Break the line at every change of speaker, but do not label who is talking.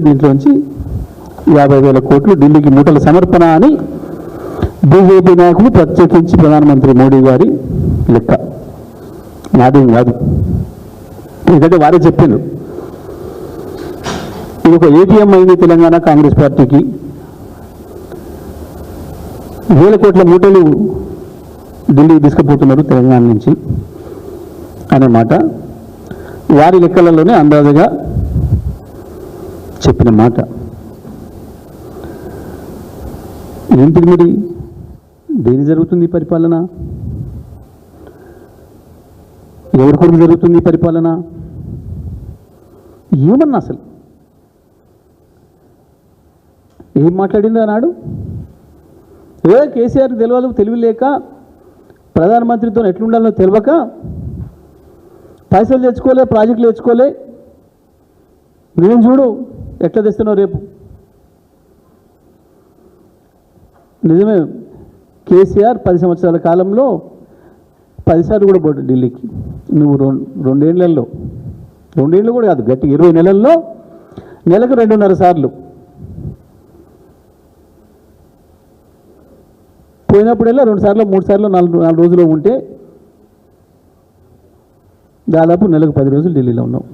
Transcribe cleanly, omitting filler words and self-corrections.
దీంట్లోంచి 50,000 కోట్లు ఢిల్లీకి మూటల సమర్పణ అని బీజేపీ నాయకులు, ప్రత్యేకించి ప్రధానమంత్రి మోడీ గారి లెక్క. నాదేం కాదు, ఎందుకంటే వారే చెప్పిండ్రు. ఇది ఒక ఏటీఎం అయింది తెలంగాణ కాంగ్రెస్ పార్టీకి. 1,000 కోట్ల మూటలు ఢిల్లీకి తీసుకుపోతున్నారు తెలంగాణ నుంచి అనే మాట వారి లెక్కలలోనే అందాజగా చెప్పిన మాట. ఏంటిది మరి? దేని జరుగుతుంది ఈ పరిపాలన? ఎవరి కొరకు జరుగుతుంది ఈ పరిపాలన? ఏమన్నా అసలు ఏం మాట్లాడింది అన్నాడు? కేసీఆర్ తెలియదు, తెలివి లేక ప్రధానమంత్రితో ఎట్లుండాలో తెలియక పైసలు తెచ్చుకోలే, ప్రాజెక్టులు తెచ్చుకోలే, నేను చూడు ఎట్లా తెస్తున్నావు రేపు. నిజమే, కేసీఆర్ 10 సంవత్సరాల కాలంలో 10 సార్లు కూడా పోటీ ఢిల్లీకి. నువ్వు 2 ఏళ్లలో, 2 ఏళ్ళు కూడా కాదు, గట్టి 20 నెలల్లో నెలకు 2.5 సార్లు పోయినప్పుడల్లా 2 సార్లు 3 సార్లు 4 రోజులు ఉంటే దాదాపు నెలకు 10 రోజులు ఢిల్లీలో ఉన్నావు.